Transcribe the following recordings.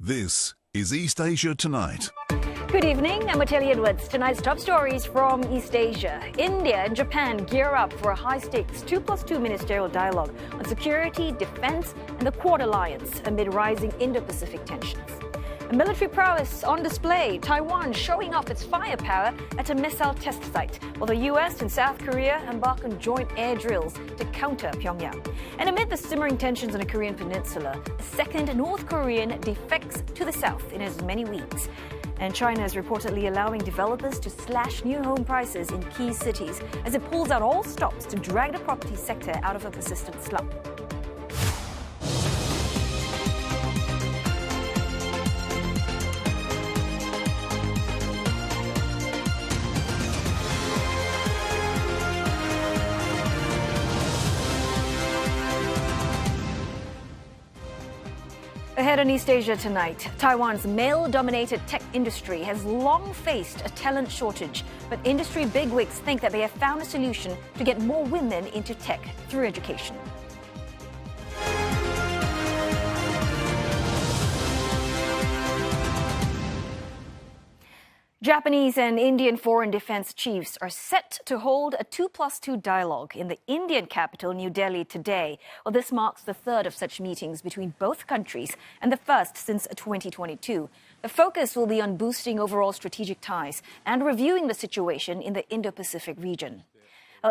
This is East Asia Tonight. Good evening, I'm Mateli Edwards. Tonight's top stories from East Asia. India and Japan gear up for a high-stakes 2+2 ministerial dialogue on security, defense and the Quad alliance amid rising Indo-Pacific tensions. A military prowess on display, Taiwan showing off its firepower at a missile test site, while the US and South Korea embark on joint air drills to counter Pyongyang. And amid the simmering tensions on the Korean peninsula, a second North Korean defects to the south in as many weeks. And China is reportedly allowing developers to slash new home prices in key cities as it pulls out all stops to drag the property sector out of a persistent slump. Ahead on East Asia tonight, Taiwan's male-dominated tech industry has long faced a talent shortage, but industry bigwigs think that they have found a solution to get more women into tech through education. Japanese and Indian foreign defense chiefs are set to hold a 2+2 dialogue in the Indian capital, New Delhi, today. Well, this marks the third of such meetings between both countries and the first since 2022. The focus will be on boosting overall strategic ties and reviewing the situation in the Indo-Pacific region.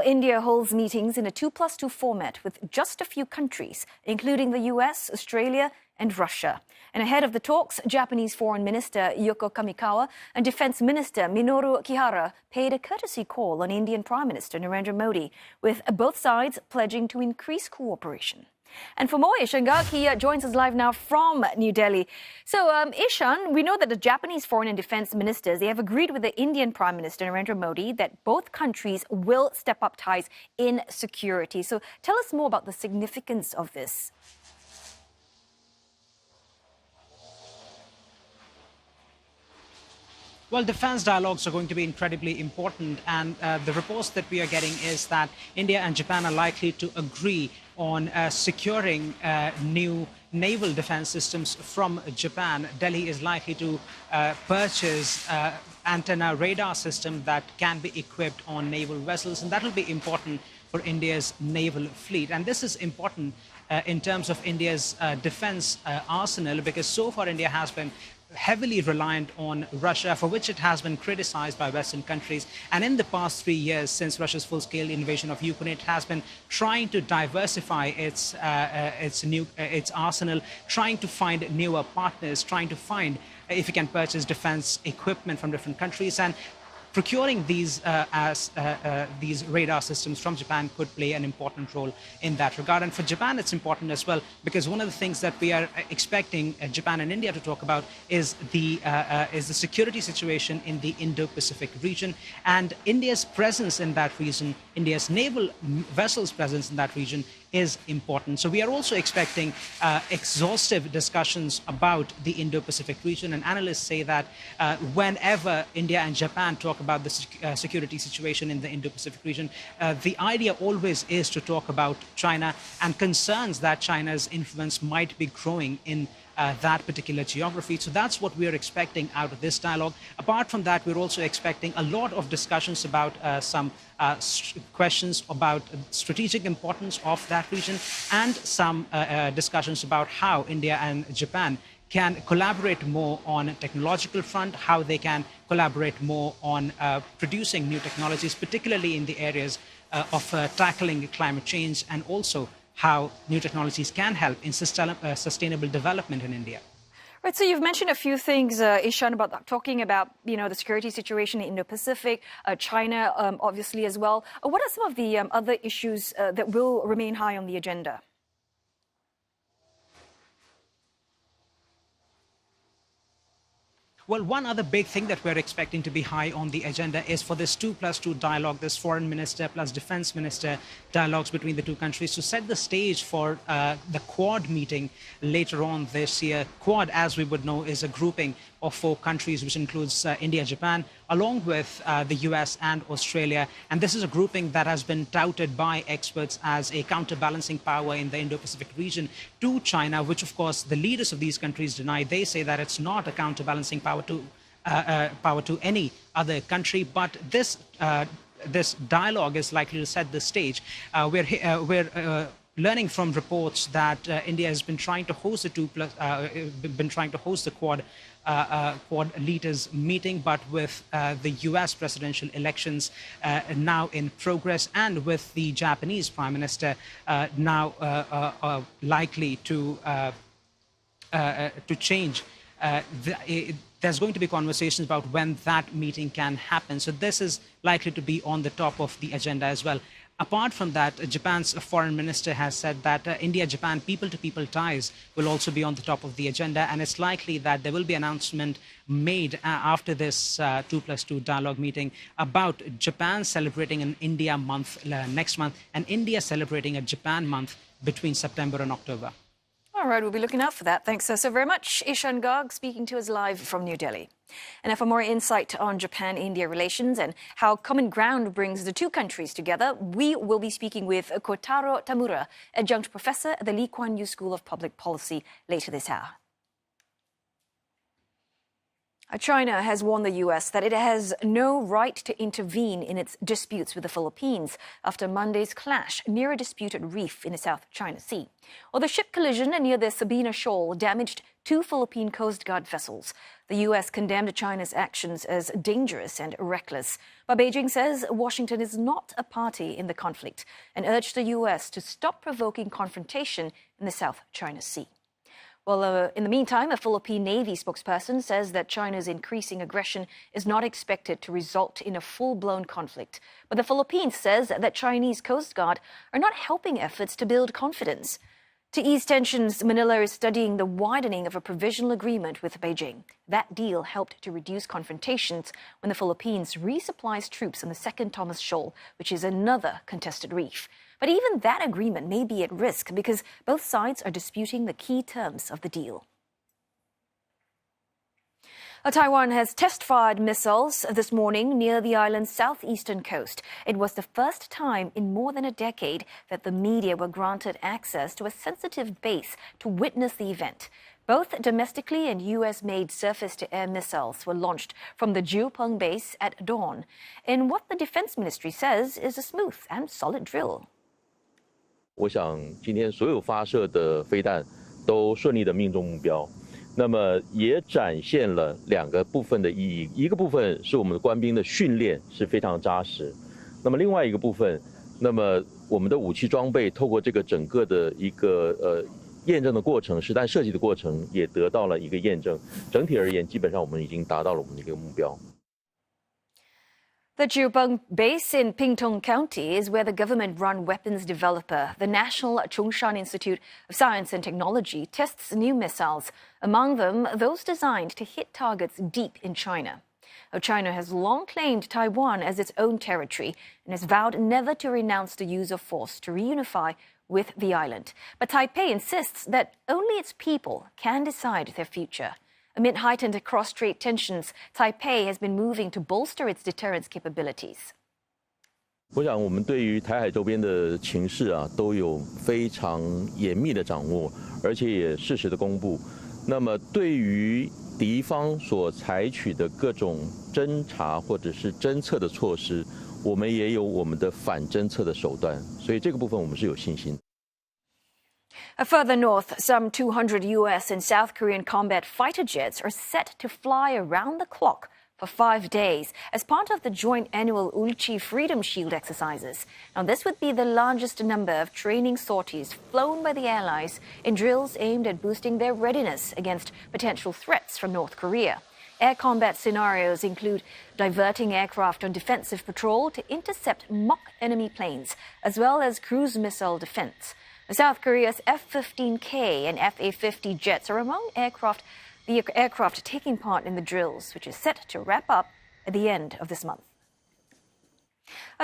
India holds meetings in a 2+2 format with just a few countries, including the US, Australia and Russia. And ahead of the talks, Japanese Foreign Minister Yoko Kamikawa and Defense Minister Minoru Kihara paid a courtesy call on Indian Prime Minister Narendra Modi, with both sides pledging to increase cooperation. And for more, Ishan Garg joins us live now from New Delhi. So, Ishan, we know that the Japanese Foreign and Defense Ministers, they have agreed with the Indian Prime Minister Narendra Modi that both countries will step up ties in security. So tell us more about the significance of this. Well, defense dialogues are going to be incredibly important, and the reports that we are getting is that India and Japan are likely to agree on securing new naval defense systems from Japan. Delhi is likely to purchase antenna radar system that can be equipped on naval vessels, and that will be important for India's naval fleet. And this is important in terms of India's defense arsenal, because so far India has been heavily reliant on Russia, for which it has been criticized by Western countries. And in the past 3 years, since Russia's full-scale invasion of Ukraine, it has been trying to diversify its arsenal, trying to find newer partners, trying to find if it can purchase defense equipment from different countries. And procuring these radar systems from Japan could play an important role in that regard. And for Japan, it's important as well, because one of the things that we are expecting Japan and India to talk about is the security situation in the Indo-Pacific region, and India's presence in that region, India's naval vessels' presence in that region is important. So we are also expecting exhaustive discussions about the Indo-Pacific region, and analysts say that whenever India and Japan talk about the security situation in the Indo-Pacific region, the idea always is to talk about China and concerns that China's influence might be growing in that particular geography. So that's what we're expecting out of this dialogue. Apart from that, we're also expecting a lot of discussions about some questions about strategic importance of that region, and some discussions about how India and Japan can collaborate more on technological front, how they can collaborate more on producing new technologies, particularly in the areas of tackling climate change, and also how new technologies can help in sustainable development in India. Right, so you've mentioned a few things, Ishan, about talking about, the security situation in Indo-Pacific, China, obviously as well. What are some of the other issues that will remain high on the agenda? Well, one other big thing that we're expecting to be high on the agenda is for this 2+2 dialogue, this foreign minister plus defense minister dialogues between the two countries, to set the stage for the Quad meeting later on this year. Quad, as we would know, is a grouping of 4 countries, which includes India, Japan, along with the US and Australia. And this is a grouping that has been touted by experts as a counterbalancing power in the Indo-Pacific region to China, which, of course, the leaders of these countries deny. They say that it's not a counterbalancing power to any other country, but this dialogue is likely to set the stage. We're learning from reports that India has been trying to host the Quad leaders meeting, but with the U.S. presidential elections now in progress, and with the Japanese Prime Minister now likely to change. There's going to be conversations about when that meeting can happen. So this is likely to be on the top of the agenda as well. Apart from that, Japan's foreign minister has said that India-Japan people-to-people ties will also be on the top of the agenda, and it's likely that there will be an announcement made after this 2+2 dialogue meeting about Japan celebrating an India month next month, and India celebrating a Japan month between September and October. All right, we'll be looking out for that. Thanks so very much. Ishan Garg speaking to us live from New Delhi. And now for more insight on Japan-India relations and how common ground brings the two countries together, we will be speaking with Kotaro Tamura, adjunct professor at the Lee Kuan Yew School of Public Policy, later this hour. China has warned the U.S. that it has no right to intervene in its disputes with the Philippines after Monday's clash near a disputed reef in the South China Sea. Well, the ship collision near the Sabina Shoal damaged 2 Philippine Coast Guard vessels. The U.S. condemned China's actions as dangerous and reckless. But Beijing says Washington is not a party in the conflict and urged the U.S. to stop provoking confrontation in the South China Sea. Well, in the meantime, a Philippine Navy spokesperson says that China's increasing aggression is not expected to result in a full-blown conflict. But the Philippines says that Chinese Coast Guard are not helping efforts to build confidence. To ease tensions, Manila is studying the widening of a provisional agreement with Beijing. That deal helped to reduce confrontations when the Philippines resupplies troops on the Second Thomas Shoal, which is another contested reef. But even that agreement may be at risk because both sides are disputing the key terms of the deal. Taiwan has test-fired missiles this morning near the island's southeastern coast. It was the first time in more than a decade that the media were granted access to a sensitive base to witness the event. Both domestically and U.S.-made surface-to-air missiles were launched from the Jiupeng base at dawn in what the Defense Ministry says is a smooth and solid drill. 我想今天所有发射的飞弹都顺利的命中目标，那么也展现了2个部分的意义。一个部分是我们的官兵的训练是非常扎实，那么另外一个部分，那么我们的武器装备透过这个整个的一个验证的过程，实弹设计的过程也得到了一个验证。整体而言，基本上我们已经达到了我们的一个目标。 The Jiupeng base in Pingtung County is where the government-run weapons developer, the National Chongshan Institute of Science and Technology, tests new missiles, among them those designed to hit targets deep in China. China has long claimed Taiwan as its own territory and has vowed never to renounce the use of force to reunify with the island. But Taipei insists that only its people can decide their future. Amid heightened cross-strait tensions, Taipei has been moving to bolster its deterrence capabilities. 我想，我们对于台海周边的情势啊，都有非常严密的掌握，而且也适时的公布。那么，对于敌方所采取的各种侦查或者是侦测的措施，我们也有我们的反侦测的手段，所以这个部分我们是有信心。 Further north, some 200 U.S. and South Korean combat fighter jets are set to fly around the clock for 5 days as part of the joint annual Ulchi Freedom Shield exercises. Now, this would be the largest number of training sorties flown by the Allies in drills aimed at boosting their readiness against potential threats from North Korea. Air combat scenarios include diverting aircraft on defensive patrol to intercept mock enemy planes, as well as cruise missile defense. South Korea's F-15K and F-A-50 jets are among the aircraft taking part in the drills, which is set to wrap up at the end of this month.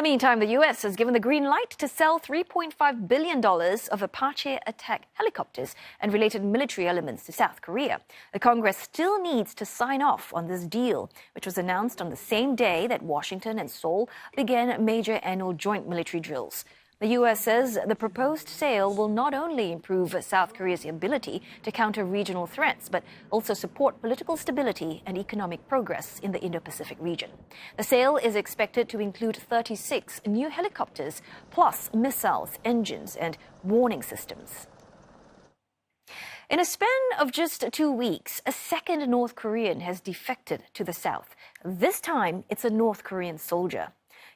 Meantime, the U.S. has given the green light to sell $3.5 billion of Apache attack helicopters and related military elements to South Korea. The Congress still needs to sign off on this deal, which was announced on the same day that Washington and Seoul began major annual joint military drills. The U.S. says the proposed sale will not only improve South Korea's ability to counter regional threats, but also support political stability and economic progress in the Indo-Pacific region. The sale is expected to include 36 new helicopters, plus missiles, engines, and warning systems. In a span of just 2 weeks, a second North Korean has defected to the south. This time, it's a North Korean soldier.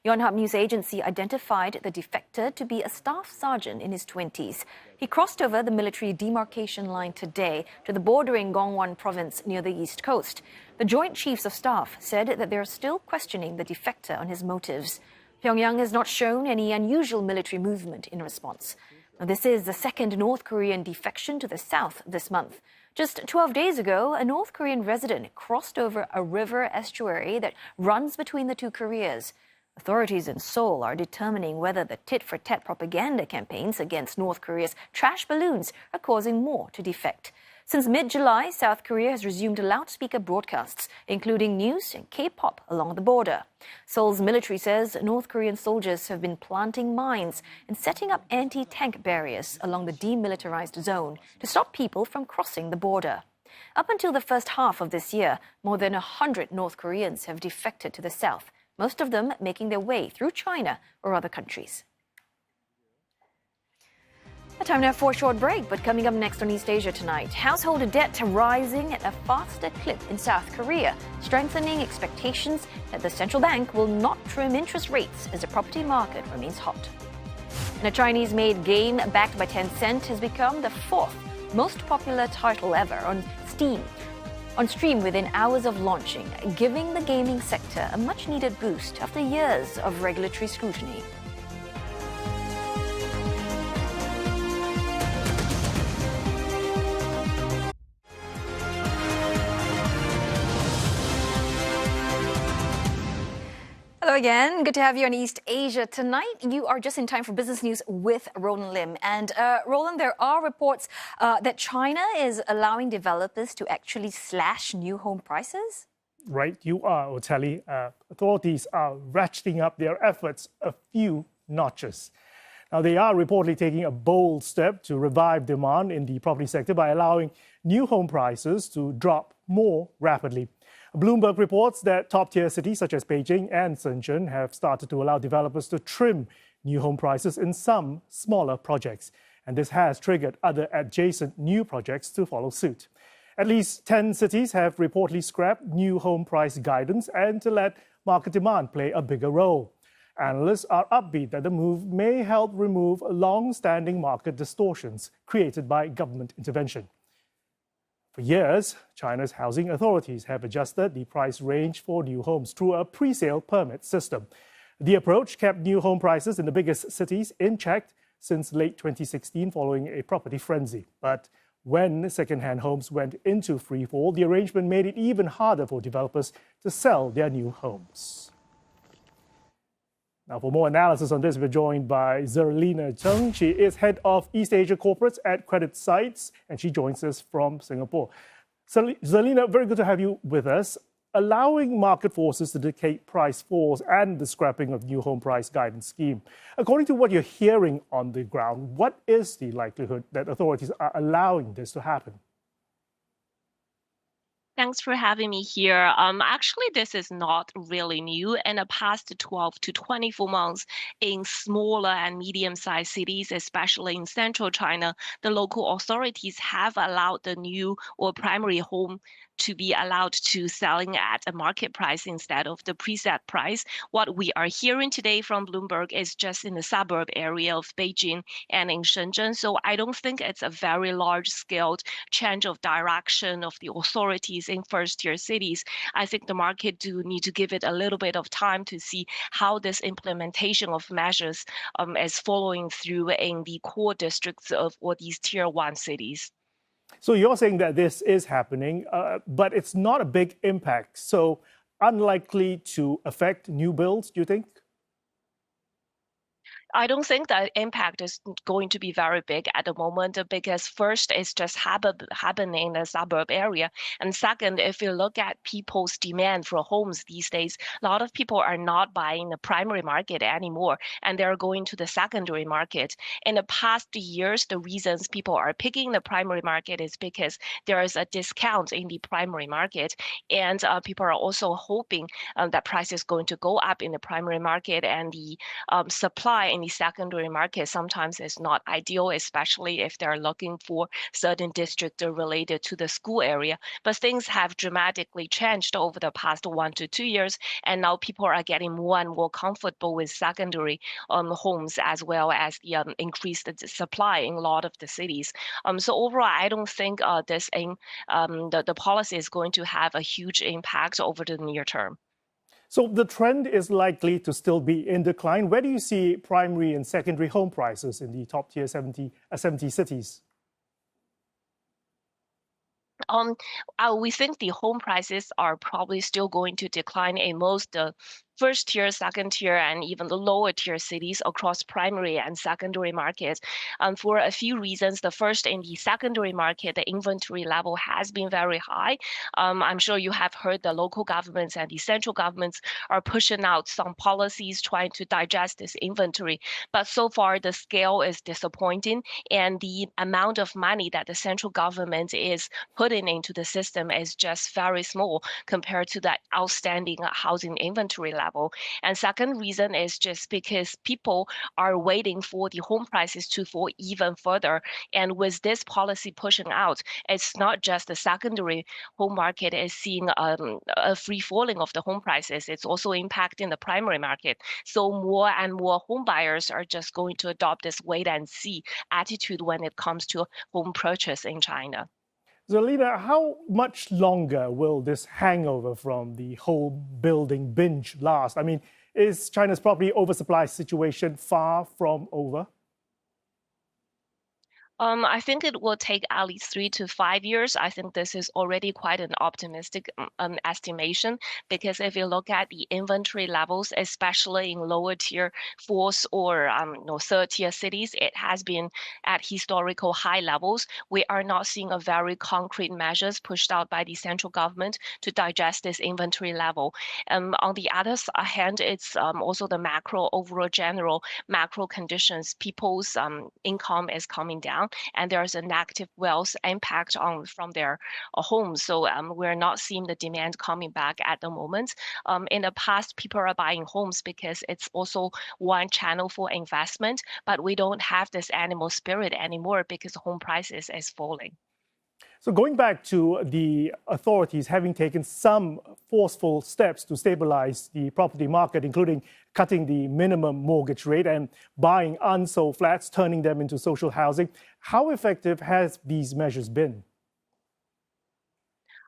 Yonhap News Agency identified the defector to be a staff sergeant in his 20s. He crossed over the military demarcation line today to the bordering Gangwon province near the east coast. The Joint Chiefs of Staff said that they are still questioning the defector on his motives. Pyongyang has not shown any unusual military movement in response. Now, this is the second North Korean defection to the south this month. Just 12 days ago, a North Korean resident crossed over a river estuary that runs between the two Koreas. Authorities in Seoul are determining whether the tit-for-tat propaganda campaigns against North Korea's trash balloons are causing more to defect. Since mid-July, South Korea has resumed loudspeaker broadcasts, including news and K-pop along the border. Seoul's military says North Korean soldiers have been planting mines and setting up anti-tank barriers along the demilitarized zone to stop people from crossing the border. Up until the first half of this year, more than 100 North Koreans have defected to the south, most of them making their way through China or other countries. A time now for a short break, but coming up next on East Asia Tonight, household debt rising at a faster clip in South Korea, strengthening expectations that the central bank will not trim interest rates as the property market remains hot. And a Chinese-made game backed by Tencent has become the fourth most popular title ever on stream within hours of launching, giving the gaming sector a much-needed boost after years of regulatory scrutiny. Hello again. Good to have you on East Asia Tonight. You are just in time for business news with Roland Lim. And Roland, there are reports that China is allowing developers to actually slash new home prices. Right, you are, Oteli. Authorities are ratcheting up their efforts a few notches. Now, they are reportedly taking a bold step to revive demand in the property sector by allowing new home prices to drop more rapidly. Bloomberg reports that top-tier cities such as Beijing and Shenzhen have started to allow developers to trim new home prices in some smaller projects. And this has triggered other adjacent new projects to follow suit. At least 10 cities have reportedly scrapped new home price guidance and to let market demand play a bigger role. Analysts are upbeat that the move may help remove long-standing market distortions created by government intervention. For years, China's housing authorities have adjusted the price range for new homes through a pre-sale permit system. The approach kept new home prices in the biggest cities in check since late 2016 following a property frenzy. But when second-hand homes went into freefall, the arrangement made it even harder for developers to sell their new homes. Now, for more analysis on this, we're joined by Zerlina Cheng. She is head of East Asia Corporates at Credit Sites, and she joins us from Singapore. Zerlina, very good to have you with us. Allowing market forces to dictate price falls and the scrapping of new home price guidance scheme. According to what you're hearing on the ground, what is the likelihood that authorities are allowing this to happen? Thanks for having me here. Actually, this is not really new. In the past 12 to 24 months, in smaller and medium-sized cities, especially in central China, the local authorities have allowed the new or primary home to be allowed to selling at a market price instead of the preset price. What we are hearing today from Bloomberg is just in the suburb area of Beijing and in Shenzhen. So I don't think it's a very large-scale change of direction of the authorities in first-tier cities. I think the market do need to give it a little bit of time to see how this implementation of measures is following through in the core districts of all these tier 1 cities. So you're saying that this is happening, but it's not a big impact. So unlikely to affect new builds, do you think? I don't think the impact is going to be very big at the moment because first, it's just happening in the suburb area. And second, if you look at people's demand for homes these days, a lot of people are not buying the primary market anymore, and they're going to the secondary market. In the past years, the reasons people are picking the primary market is because there is a discount in the primary market, and people are also hoping that price is going to go up in the primary market, and the supply in the secondary market sometimes is not ideal, especially if they're looking for certain districts related to the school area. But things have dramatically changed over the past 1 to 2 years, and now people are getting more and more comfortable with secondary homes, as well as the increased supply in a lot of the cities. So overall, I don't think the policy is going to have a huge impact over the near term. So the trend is likely to still be in decline. Where do you see primary and secondary home prices in the top tier 70 cities? We think the home prices are probably still going to decline in most first tier, second tier, and even the lower tier cities across primary and secondary markets. For a few reasons. The first, in the secondary market, the inventory level has been very high. I'm sure you have heard the local governments and the central governments are pushing out some policies trying to digest this inventory. But so far, the scale is disappointing, and the amount of money that the central government is putting into the system is just very small compared to that outstanding housing inventory level. And second reason is just because people are waiting for the home prices to fall even further. And with this policy pushing out, it's not just the secondary home market is seeing a free falling of the home prices. It's also impacting the primary market. So more and more home buyers are just going to adopt this wait and see attitude when it comes to home purchase in China. Zelina, how much longer will this hangover from the home building binge last? I mean, is China's property oversupply situation far from over? I think it will take at least 3 to 5 years. I think this is already quite an optimistic estimation, because if you look at the inventory levels, especially in lower tier fourth or third tier cities, it has been at historical high levels. We are not seeing a very concrete measures pushed out by the central government to digest this inventory level. On the other hand, it's also the overall general macro conditions. People's income is coming down, and there's a negative wealth impact from their homes. So we're not seeing the demand coming back at the moment. In the past, people are buying homes because it's also one channel for investment, but we don't have this animal spirit anymore because home prices is falling. So going back to the authorities having taken some forceful steps to stabilize the property market, including cutting the minimum mortgage rate and buying unsold flats, turning them into social housing, how effective has these measures been?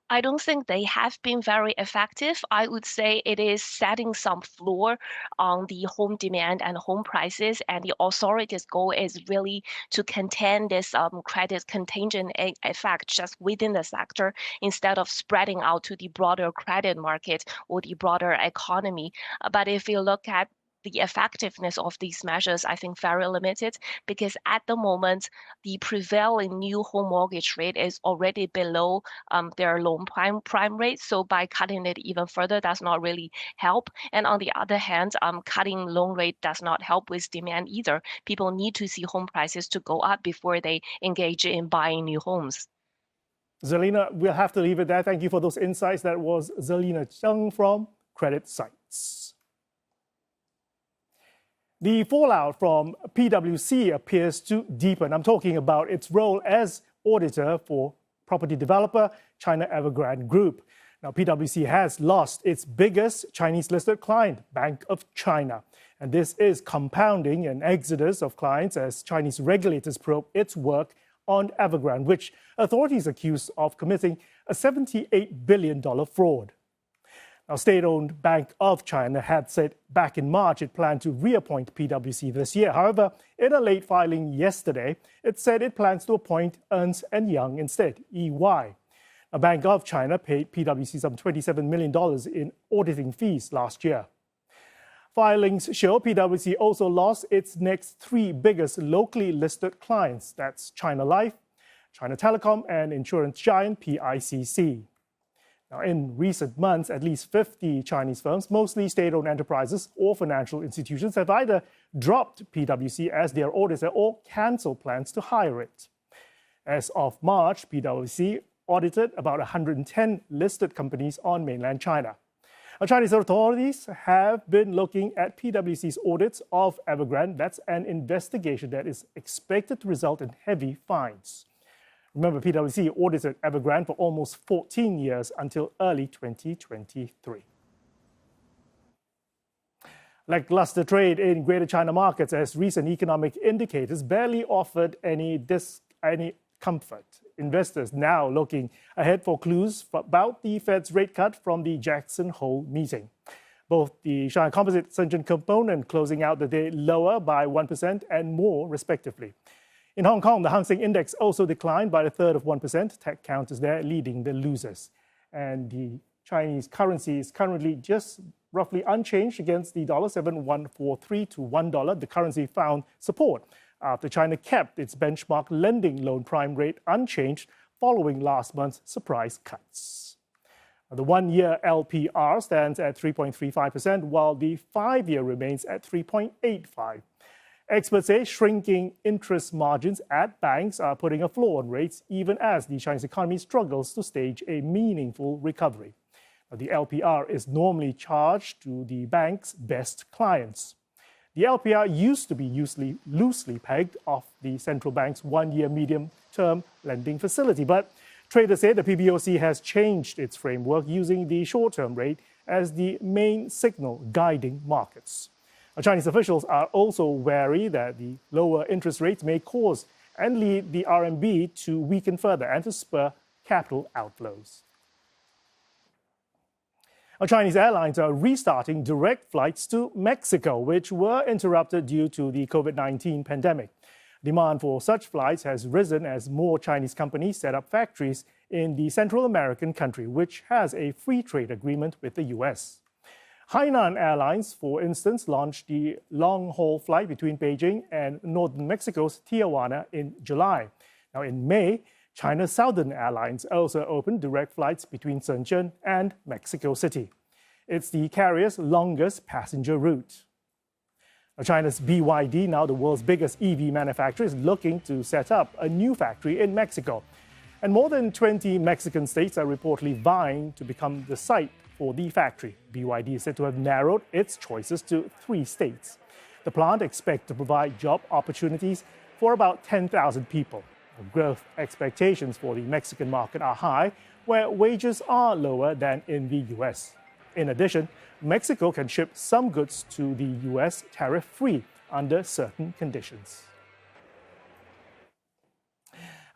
I don't think they have been very effective. I would say it is setting some floor on the home demand and home prices, and the authorities' goal is really to contain this credit contagion effect just within the sector instead of spreading out to the broader credit market or the broader economy. But if you look at the effectiveness of these measures, I think, very limited, because at the moment, the prevailing new home mortgage rate is already below their loan prime rate. So by cutting it even further does not really help. And on the other hand, cutting loan rate does not help with demand either. People need to see home prices to go up before they engage in buying new homes. Zelina, we'll have to leave it there. Thank you for those insights. That was Zelina Chung from Credit Sites. The fallout from PwC appears to deepen. I'm talking about its role as auditor for property developer China Evergrande Group. Now, PwC has lost its biggest Chinese-listed client, Bank of China. And this is compounding an exodus of clients as Chinese regulators probe its work on Evergrande, which authorities accuse of committing a $78 billion fraud. Now, state-owned Bank of China had said back in March it planned to reappoint PwC this year. However, in a late filing yesterday, it said it plans to appoint Ernst & Young instead, EY. Now, Bank of China paid PwC some $27 million in auditing fees last year. Filings show PwC also lost its next three biggest locally listed clients. That's China Life, China Telecom, and insurance giant PICC. Now, in recent months, at least 50 Chinese firms, mostly state-owned enterprises or financial institutions, have either dropped PwC as their auditor or cancelled plans to hire it. As of March, PwC audited about 110 listed companies on mainland China. Now, Chinese authorities have been looking at PwC's audits of Evergrande. That's an investigation that is expected to result in heavy fines. Remember, PwC audited Evergrande for almost 14 years until early 2023. Lackluster trade in Greater China markets as recent economic indicators barely offered any comfort. Investors now looking ahead for clues about the Fed's rate cut from the Jackson Hole meeting. Both the Shanghai Composite Shenzhen component closing out the day lower by 1% and more, respectively. In Hong Kong, the Hang Seng Index also declined by 1/3%. Tech counters there leading the losers. And the Chinese currency is currently just roughly unchanged against the dollar, 7.143 to $1. The currency found support after China kept its benchmark lending loan prime rate unchanged following last month's surprise cuts. The one-year LPR stands at 3.35%, while the five-year remains at 3.85%. Experts say shrinking interest margins at banks are putting a floor on rates, even as the Chinese economy struggles to stage a meaningful recovery. The LPR is normally charged to the bank's best clients. The LPR used to be loosely pegged off the central bank's one-year medium-term lending facility, but traders say the PBOC has changed its framework using the short-term rate as the main signal guiding markets. Chinese officials are also wary that the lower interest rates may cause and lead the RMB to weaken further and to spur capital outflows. Chinese airlines are restarting direct flights to Mexico, which were interrupted due to the COVID-19 pandemic. Demand for such flights has risen as more Chinese companies set up factories in the Central American country, which has a free trade agreement with the US. Hainan Airlines, for instance, launched the long-haul flight between Beijing and northern Mexico's Tijuana in July. Now, in May, China's Southern Airlines also opened direct flights between Shenzhen and Mexico City. It's the carrier's longest passenger route. China's BYD, now the world's biggest EV manufacturer, is looking to set up a new factory in Mexico. And more than 20 Mexican states are reportedly vying to become the site for the factory. BYD is said to have narrowed its choices to 3 states. The plant expects to provide job opportunities for about 10,000 people. Growth expectations for the Mexican market are high, where wages are lower than in the US. In addition, Mexico can ship some goods to the US tariff-free under certain conditions.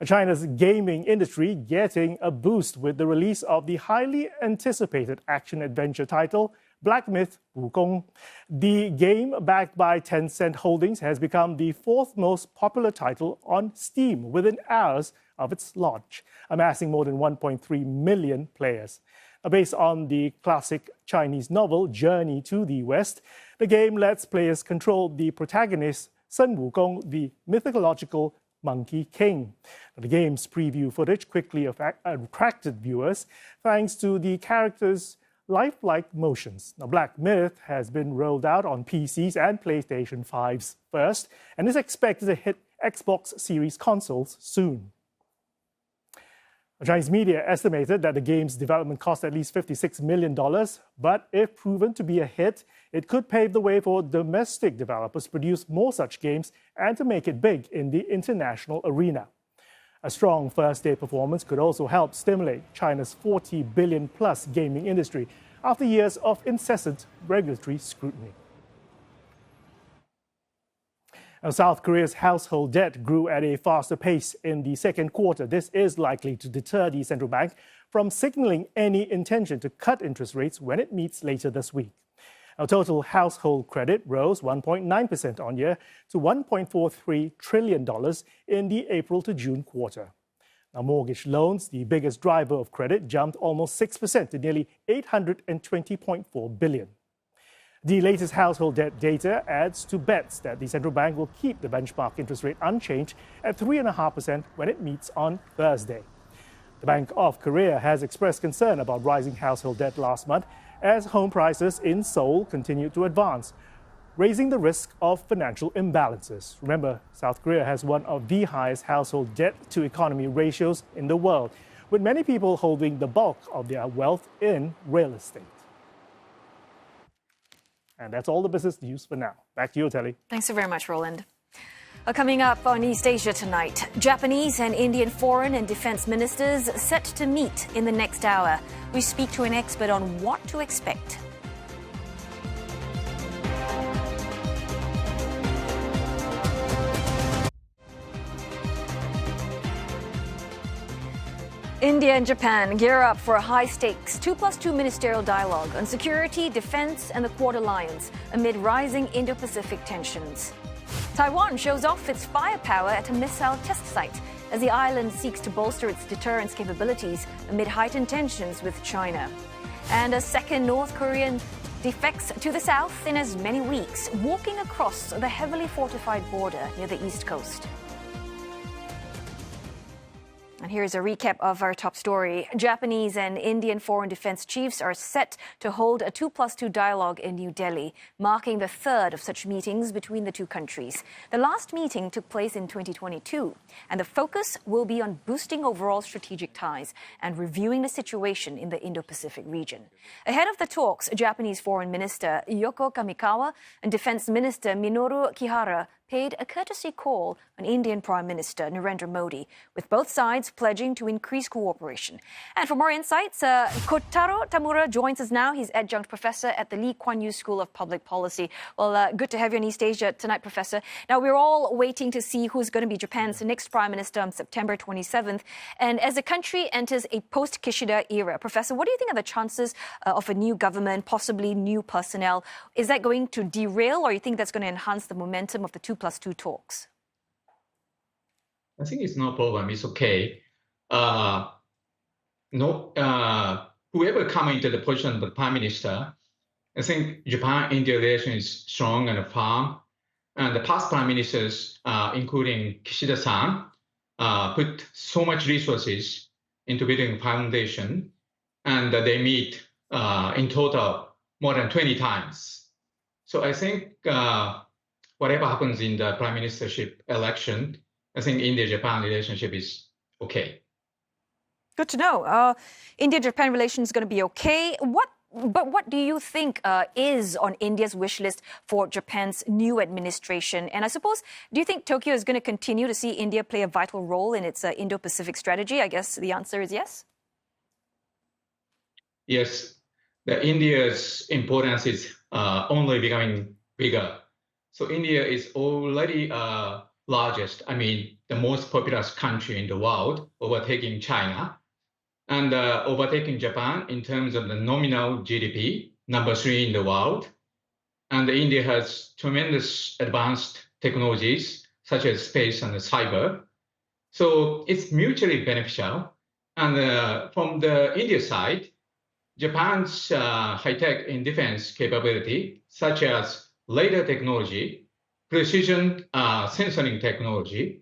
China's gaming industry getting a boost with the release of the highly anticipated action-adventure title Black Myth: Wukong. The game, backed by Tencent Holdings, has become the 4th most popular title on Steam within hours of its launch, amassing more than 1.3 million players. Based on the classic Chinese novel Journey to the West, the game lets players control the protagonist Sun Wukong, the mythological Monkey King. The game's preview footage quickly attracted viewers thanks to the character's lifelike motions. Now, Black Myth has been rolled out on PCs and PlayStation 5s first and is expected to hit Xbox Series consoles soon. Chinese media estimated that the game's development cost at least $56 million, but if proven to be a hit, it could pave the way for domestic developers to produce more such games and to make it big in the international arena. A strong first-day performance could also help stimulate China's $40 billion-plus gaming industry after years of incessant regulatory scrutiny. Now, South Korea's household debt grew at a faster pace in the second quarter. This is likely to deter the central bank from signaling any intention to cut interest rates when it meets later this week. Now, total household credit rose 1.9% on year to $1.43 trillion in the April to June quarter. Now, mortgage loans, the biggest driver of credit, jumped almost 6% to nearly $820.4 billion. The latest household debt data adds to bets that the central bank will keep the benchmark interest rate unchanged at 3.5% when it meets on Thursday. The Bank of Korea has expressed concern about rising household debt last month as home prices in Seoul continue to advance, raising the risk of financial imbalances. Remember, South Korea has one of the highest household debt-to-economy ratios in the world, with many people holding the bulk of their wealth in real estate. And that's all the business news for now. Back to you, Telly. Thanks so very much, Roland. Coming up on East Asia tonight, Japanese and Indian foreign and defense ministers set to meet in the next hour. We speak to an expert on what to expect. India and Japan gear up for a high-stakes 2+2 ministerial dialogue on security, defense, and the Quad Alliance amid rising Indo-Pacific tensions. Taiwan shows off its firepower at a missile test site as the island seeks to bolster its deterrence capabilities amid heightened tensions with China. And a second North Korean defects to the south in as many weeks, walking across the heavily fortified border near the east coast. And here's a recap of our top story. Japanese and Indian foreign defense chiefs are set to hold a 2+2 dialogue in New Delhi, marking the third of such meetings between the two countries. The last meeting took place in 2022, and the focus will be on boosting overall strategic ties and reviewing the situation in the Indo-Pacific region. Ahead of the talks, Japanese Foreign Minister Yoko Kamikawa and Defense Minister Minoru Kihara paid a courtesy call on Indian Prime Minister Narendra Modi, with both sides pledging to increase cooperation. And for more insights, Kotaro Tamura joins us now. He's adjunct professor at the Lee Kuan Yew School of Public Policy. Well, good to have you in East Asia tonight, Professor. Now, we're all waiting to see who's going to be Japan's next Prime Minister on September 27th. And as the country enters a post-Kishida era, Professor, what do you think are the chances of a new government, possibly new personnel? Is that going to derail, or you think that's going to enhance the momentum of the 2+2 talks? I think it's no problem. It's okay. Whoever come into the position of the prime minister, I think Japan-India relation is strong and firm. And the past prime ministers, including Kishida-san, put so much resources into building a foundation, and they meet in total more than 20 times. So I think whatever happens in the prime ministership election, I think India-Japan relationship is okay. Good to know. India-Japan relations is going to be okay. But what do you think is on India's wish list for Japan's new administration? And I suppose, do you think Tokyo is going to continue to see India play a vital role in its Indo-Pacific strategy? I guess the answer is yes. Yes, India's importance is only becoming bigger. So India is already largest, the most populous country in the world, overtaking China, and overtaking Japan in terms of the nominal GDP, number 3 in the world. And India has tremendous advanced technologies, such as space and cyber. So it's mutually beneficial. And from the India side, Japan's high-tech in defense capability, such as radar technology, precision sensoring technology,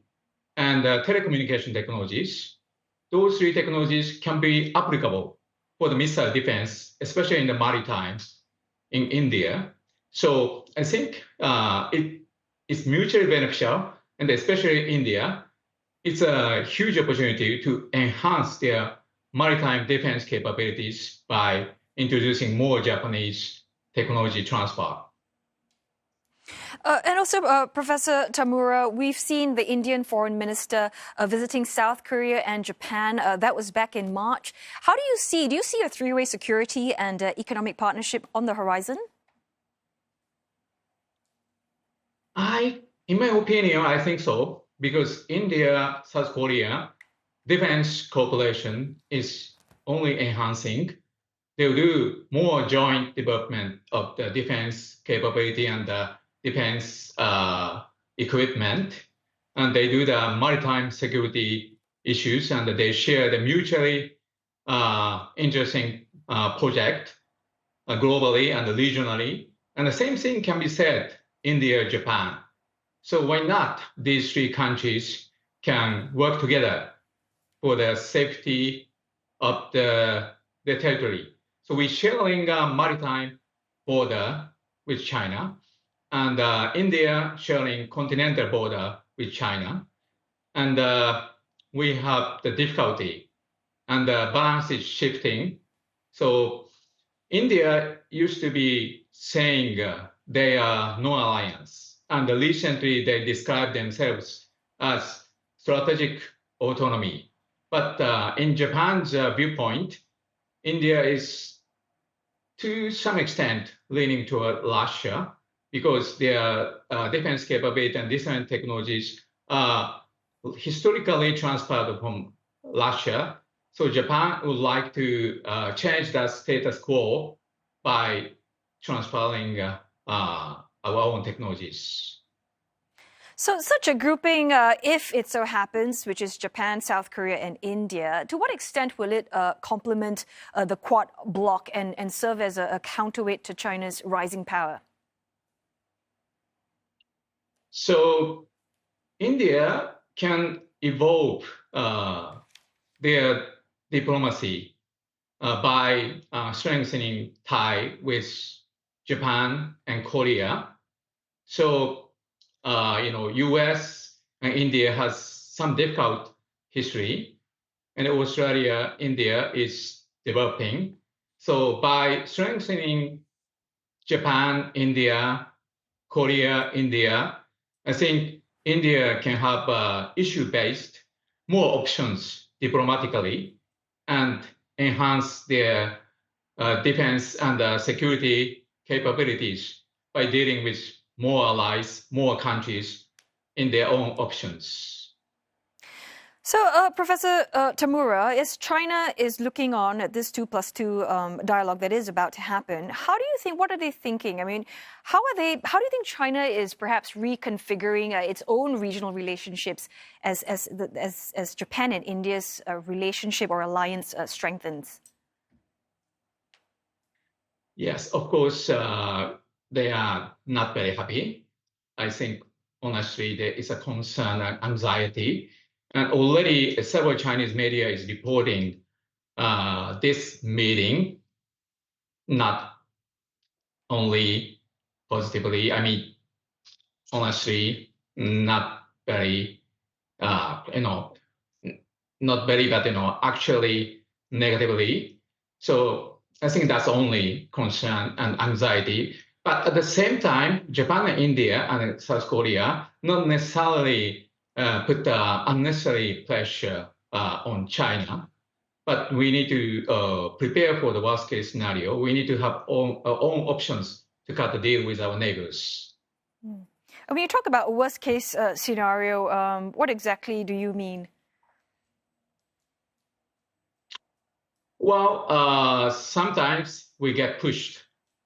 and telecommunication technologies, those 3 technologies can be applicable for the missile defense, especially in the maritime in India. So I think it is mutually beneficial, and especially India, it's a huge opportunity to enhance their maritime defense capabilities by introducing more Japanese technology transfer. And also, Professor Tamura, we've seen the Indian foreign minister visiting South Korea and Japan. That was back in March. Do you see a three-way security and economic partnership on the horizon? In my opinion, I think so, because India, South Korea, defense cooperation is only enhancing. They'll do more joint development of the defense capability and the defense equipment, and they do the maritime security issues, and they share the mutually interesting project globally and regionally. And the same thing can be said India, Japan. So why not these three countries can work together for the safety of the territory? So we're sharing a maritime border with China, and India sharing continental border with China. And we have the difficulty, and the balance is shifting. So India used to be saying they are no alliance, and recently they describe themselves as strategic autonomy. But in Japan's viewpoint, India is to some extent leaning toward Russia because their defense capability and different technologies are historically transferred from Russia. So Japan would like to change the status quo by transferring our own technologies. So such a grouping, if it so happens, which is Japan, South Korea, and India, to what extent will it complement the Quad bloc and serve as a counterweight to China's rising power? So India can evolve their diplomacy by strengthening ties with Japan and Korea. So U.S. and India has some difficult history, and Australia, India is developing. So by strengthening Japan, India, Korea, India, I think India can have issue-based more options diplomatically and enhance their defense and security capabilities by dealing with more allies, more countries in their own options. So, Professor Tamura, as China is looking on at this 2+2 dialogue that is about to happen, how do you think? What are they thinking? I mean, how do you think China is perhaps reconfiguring its own regional relationships as Japan and India's relationship or alliance strengthens? Yes, of course, they are not very happy. I think, honestly, there is a concern and anxiety. And already several Chinese media is reporting this meeting not only positively, I mean, honestly, not very, not very, but, actually negatively. So I think that's only concern and anxiety. But at the same time, Japan and India and South Korea not necessarily put unnecessary pressure on China. But we need to prepare for the worst case scenario. We need to have our own options to cut the deal with our neighbors. When you talk about worst case scenario, what exactly do you mean? Well, sometimes we get pushed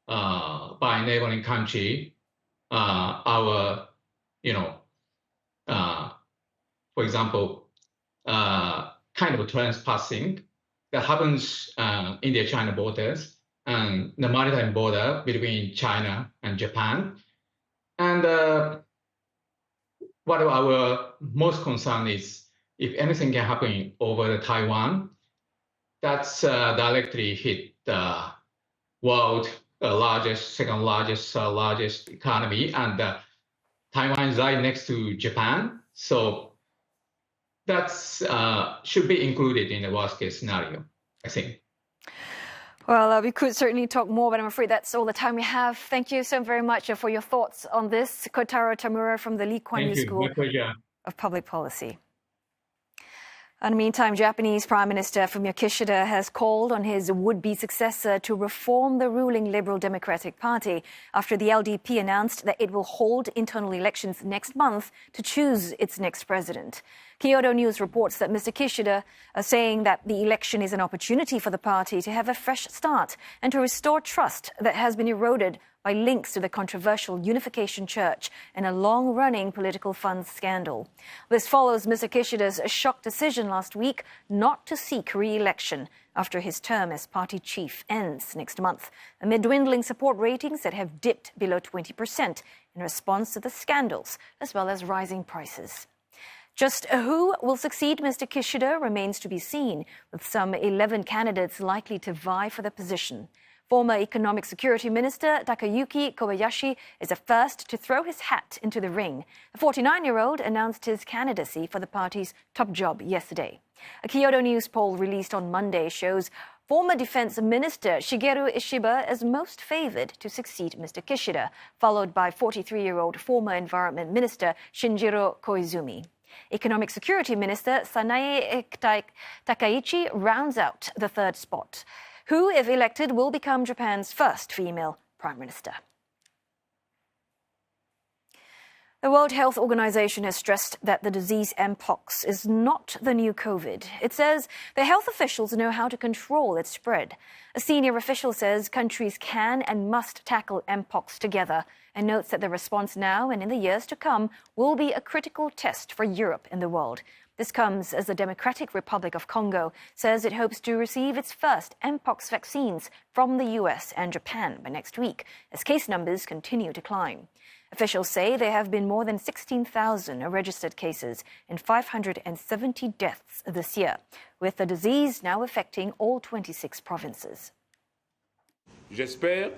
by a neighboring country. For example, kind of trespassing that happens India-China borders and the maritime border between China and Japan. And what our most concern is if anything can happen over the Taiwan, that's directly hit the world second largest economy, and Taiwan is right next to Japan. So that should be included in the worst case scenario, I think. Well, we could certainly talk more, but I'm afraid that's all the time we have. Thank you so very much for your thoughts on this. Kotaro Tamura from the Lee Kuan Yew School of Public Policy. In the meantime, Japanese Prime Minister Fumio Kishida has called on his would-be successor to reform the ruling Liberal Democratic Party after the LDP announced that it will hold internal elections next month to choose its next president. Kyodo News reports that Mr. Kishida is saying that the election is an opportunity for the party to have a fresh start and to restore trust that has been eroded by links to the controversial Unification Church and a long-running political funds scandal. This follows Mr. Kishida's shock decision last week not to seek re-election after his term as party chief ends next month, amid dwindling support ratings that have dipped below 20% in response to the scandals, as well as rising prices. Just who will succeed Mr. Kishida remains to be seen, with some 11 candidates likely to vie for the position. Former Economic Security Minister Takayuki Kobayashi is the first to throw his hat into the ring. The 49-year-old announced his candidacy for the party's top job yesterday. A Kyodo News poll released on Monday shows former Defense Minister Shigeru Ishiba as most favored to succeed Mr. Kishida, followed by 43-year-old former Environment Minister Shinjiro Koizumi. Economic Security Minister Sanae Takaichi rounds out the third spot, who, if elected, will become Japan's first female prime minister. The World Health Organization has stressed that the disease mpox is not the new COVID. It says the health officials know how to control its spread. A senior official says countries can and must tackle mpox together, and notes that the response now and in the years to come will be a critical test for Europe and the world. This comes as the Democratic Republic of Congo says it hopes to receive its first mpox vaccines from the US and Japan by next week, as case numbers continue to climb. Officials say there have been more than 16,000 registered cases and 570 deaths this year, with the disease now affecting all 26 provinces. J'espère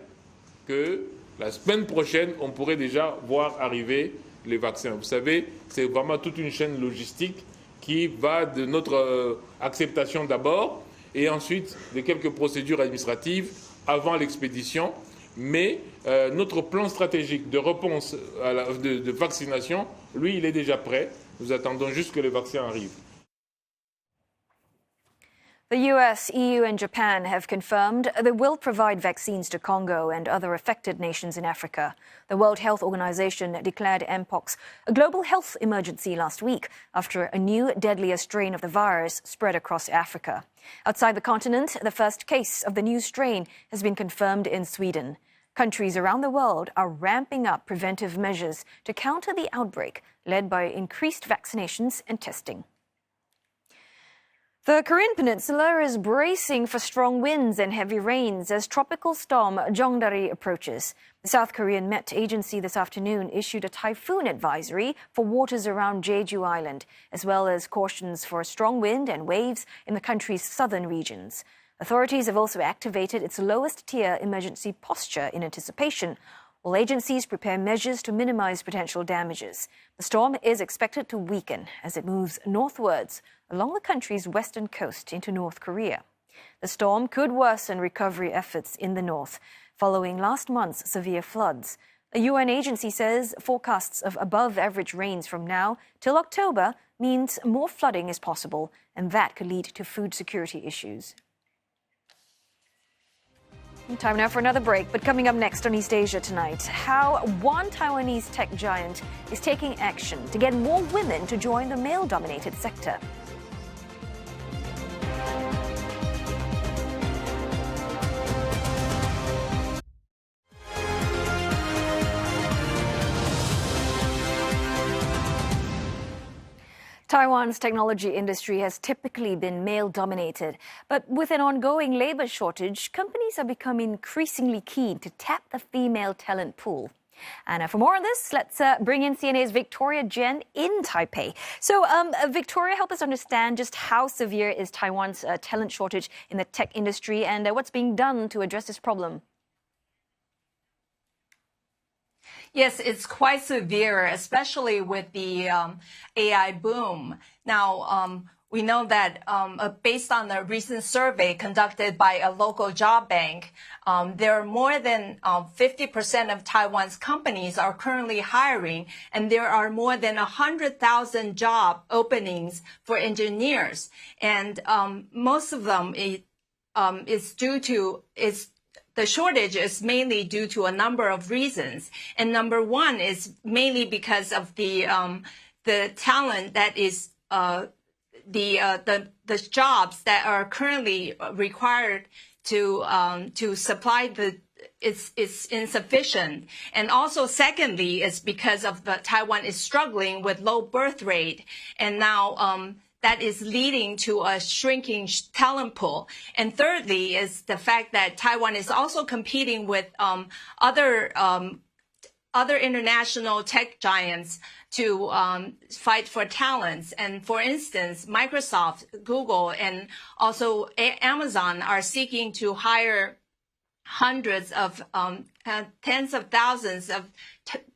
que la semaine prochaine, on pourrait déjà voir arriver les vaccins. Vous savez, c'est vraiment toute une chaîne logistique qui va de notre acceptation d'abord et ensuite de quelques procédures administratives avant l'expédition. Mais notre plan stratégique de réponse de vaccination, lui, il est déjà prêt. Nous attendons juste que les vaccins arrivent. The US, EU and Japan have confirmed they will provide vaccines to Congo and other affected nations in Africa. The World Health Organization declared mpox a global health emergency last week after a new deadlier strain of the virus spread across Africa. Outside the continent, the first case of the new strain has been confirmed in Sweden. Countries around the world are ramping up preventive measures to counter the outbreak, led by increased vaccinations and testing. The Korean Peninsula is bracing for strong winds and heavy rains as tropical storm Jeongdari approaches. The South Korean Met Agency this afternoon issued a typhoon advisory for waters around Jeju Island, as well as cautions for strong wind and waves in the country's southern regions. Authorities have also activated its lowest-tier emergency posture in anticipation, while agencies prepare measures to minimize potential damages. The storm is expected to weaken as it moves northwards along the country's western coast into North Korea. The storm could worsen recovery efforts in the north, following last month's severe floods. A UN agency says forecasts of above-average rains from now till October means more flooding is possible, and that could lead to food security issues. Time now for another break, but coming up next on East Asia Tonight, how one Taiwanese tech giant is taking action to get more women to join the male-dominated sector. Taiwan's technology industry has typically been male-dominated, but with an ongoing labor shortage, companies are becoming increasingly keen to tap the female talent pool. And for more on this, let's bring in CNA's Victoria Jen in Taipei. So, Victoria, help us understand just how severe is Taiwan's talent shortage in the tech industry and what's being done to address this problem? Yes, it's quite severe, especially with the AI boom. Now, we know that based on a recent survey conducted by a local job bank, there are more than 50% of Taiwan's companies are currently hiring, and there are more than 100,000 job openings for engineers. And most of them is due to the shortage is mainly due to a number of reasons. And number one is mainly because of the talent that is the jobs that are currently required to supply it's insufficient. And also secondly, is because of Taiwan is struggling with low birth rate, and now that is leading to a shrinking talent pool. And thirdly is the fact that Taiwan is also competing with other international tech giants to fight for talents. And for instance, Microsoft, Google, and also Amazon are seeking to hire hundreds of tens of thousands of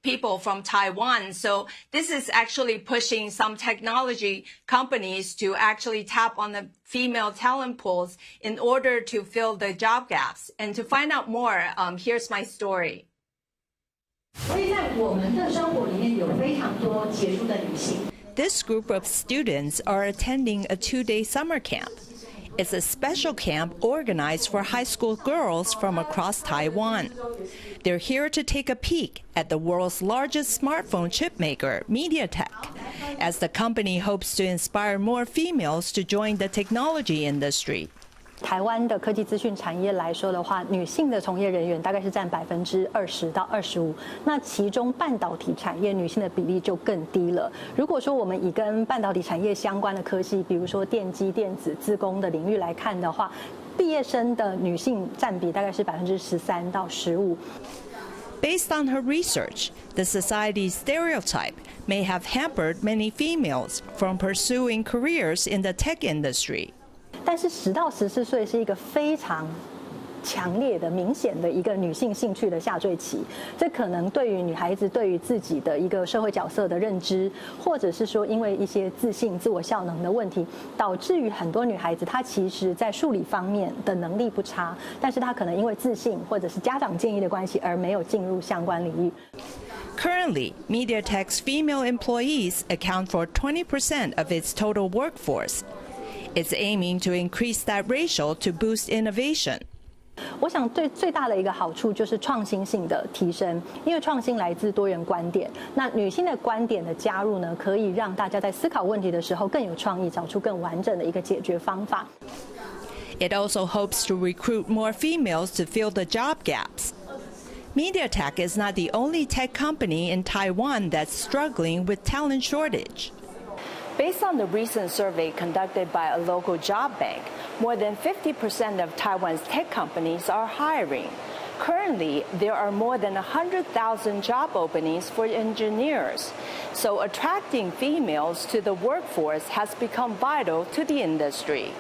people from Taiwan. So this is actually pushing some technology companies to actually tap on the female talent pools in order to fill the job gaps. And to find out more, here's my story. 所以在我们的生活里面有非常多杰出的女性。 This group of students are attending a 2-day summer camp. It's a special camp organized for high school girls from across Taiwan. They're here to take a peek at the world's largest smartphone chip maker, MediaTek, as the company hopes to inspire more females to join the technology industry. 台湾的科技资讯产业来说的话，女性的从业人员大概是占20%到25%，那其中半导体产业女性的比例就更低了。如果说我们以跟半导体产业相关的科系，比如说电机、电子、资工的领域来看的话，毕业生的女性占比大概是13%到15%。 Based on her research, the society's stereotype may have hampered many females from pursuing careers in the tech industry. 但是10到14岁是一个非常强烈的、明显的一个女性兴趣的下坠期，这可能对于女孩子对于自己的一个社会角色的认知，或者是说因为一些自信、自我效能的问题，导致于很多女孩子她其实在数理方面的能力不差，但是她可能因为自信或者是家长建议的关系而没有进入相关领域。 Currently, MediaTek's female employees account for 20% of its total workforce. It's aiming to increase that ratio to boost innovation. 我想最大的一个好处就是创新性的提升，因为创新来自多元观点。那女性的观点的加入呢，可以让大家在思考问题的时候更有创意，找出更完整的一个解决方法。It also hopes to recruit more females to fill the job gaps. MediaTek is not the only tech company in Taiwan that's struggling with talent shortage. Based on the recent survey conducted by a local job bank, more than 50% of Taiwan's tech companies are hiring. Currently, there are more than 100,000 job openings for engineers. So attracting females to the workforce has become vital to the industry.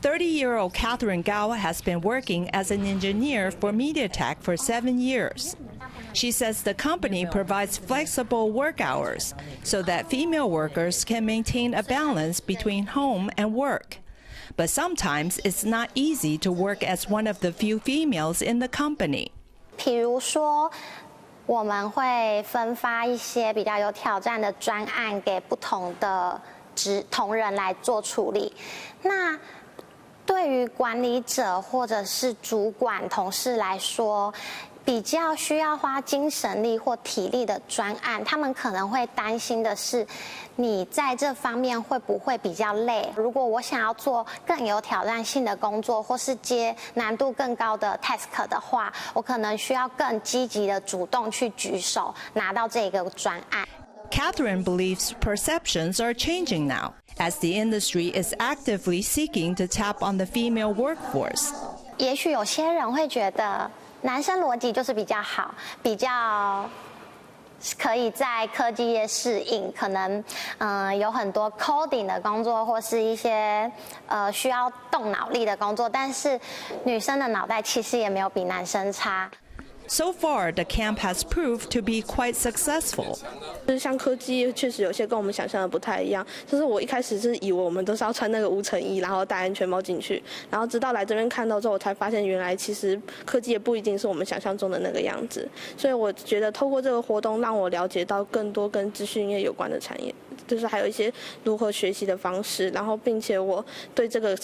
30-year-old Catherine Gao has been working as an engineer for MediaTek for 7 years. She says the company provides flexible work hours so that female workers can maintain a balance between home and work. But sometimes it's not easy to work as one of the few females in the company. 比如说，我们会分发一些比较有挑战的专案给不同的同仁来做处理。那对于管理者或者是主管、同事来说，比较需要花精神力或体力的专案，他们可能会担心的是，你在这方面会不会比较累？如果我想要做更有挑战性的工作，或是接难度更高的 task 的话，我可能需要更积极的主动去举手，拿到这个专案。Catherine believes perceptions are changing now, as the industry is actively seeking to tap on the female workforce. 也许有些人会觉得，男生逻辑就是比较好，比较可以在科技业适应，可能有很多 coding 的工作，或是一些需要动脑力的工作，但是女生的脑袋其实也没有比男生差。So far, the camp has proved to be quite successful. 就是像科技确实有些跟我们想象的不太一样。就是我一开始是以为我们都是要穿那个无尘衣，然后戴安全帽进去，然后直到来这边看到之后，我才发现原来其实科技也不一定是我们想象中的那个样子。所以我觉得透过这个活动，让我了解到更多跟资讯业有关的产业，就是还有一些如何学习的方式，然后并且我对这个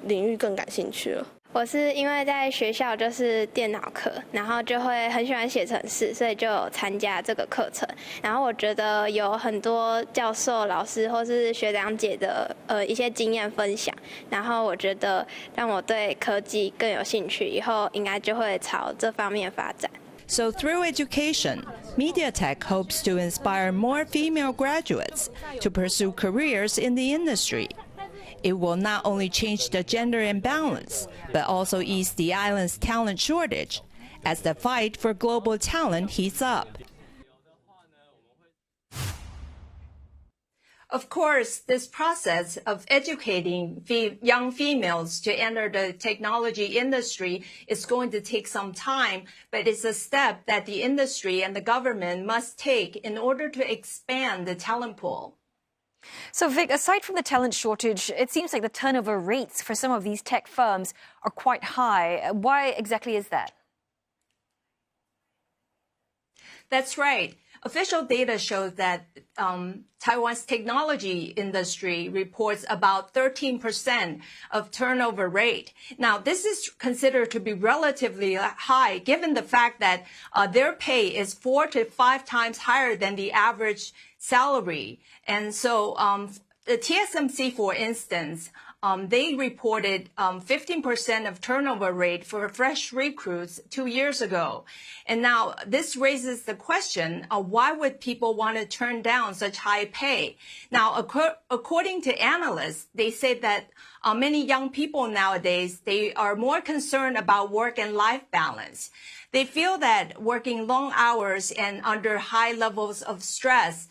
领域更感兴趣了。我是因为在学校就是电脑课，然后就会很喜欢写程式，所以就有参加这个课程。然后我觉得有很多教授、老师或是学长姐的一些经验分享，然后我觉得让我对科技更有兴趣，以后应该就会朝这方面发展。So through education, MediaTek hopes to inspire more female graduates to pursue careers in the industry. It will not only change the gender imbalance, but also ease the island's talent shortage as the fight for global talent heats up. Of course, this process of educating young females to enter the technology industry is going to take some time, but it's a step that the industry and the government must take in order to expand the talent pool. So, Vic, aside from the talent shortage, it seems like the turnover rates for some of these tech firms are quite high. Why exactly is that? That's right. Official data shows that Taiwan's technology industry reports about 13% of turnover rate. Now, this is considered to be relatively high given the fact that their pay is 4 to 5 times higher than the average salary. And so the TSMC, for instance, they reported 15% of turnover rate for fresh recruits 2 years ago. And now this raises the question, why would people want to turn down such high pay? Now, according to analysts, they say that many young people nowadays, they are more concerned about work and life balance. They feel that working long hours and under high levels of stress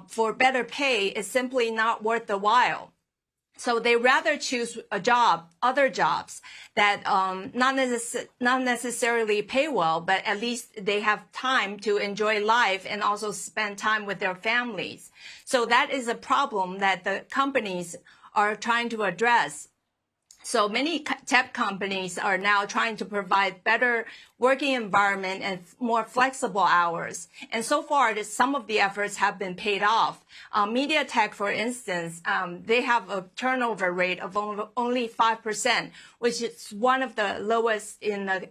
for better pay is simply not worth the while. So they rather choose other jobs that not necessarily pay well, but at least they have time to enjoy life and also spend time with their families. So that is a problem that the companies are trying to address. So many tech companies are now trying to provide better working environment and more flexible hours. And so far, some of the efforts have been paid off. MediaTek, for instance, they have a turnover rate of only 5%, which is one of the lowest in the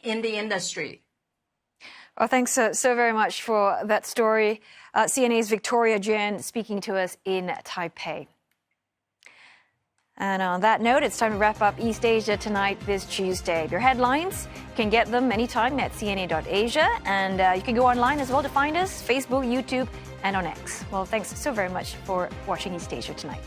industry. Well, thanks so very much for that story. CNA's Victoria Jen speaking to us in Taipei. And on that note, it's time to wrap up East Asia Tonight this Tuesday. Your headlines, you can get them anytime at cna.asia. And you can go online as well to find us, Facebook, YouTube, and on X. Well, thanks so very much for watching East Asia Tonight.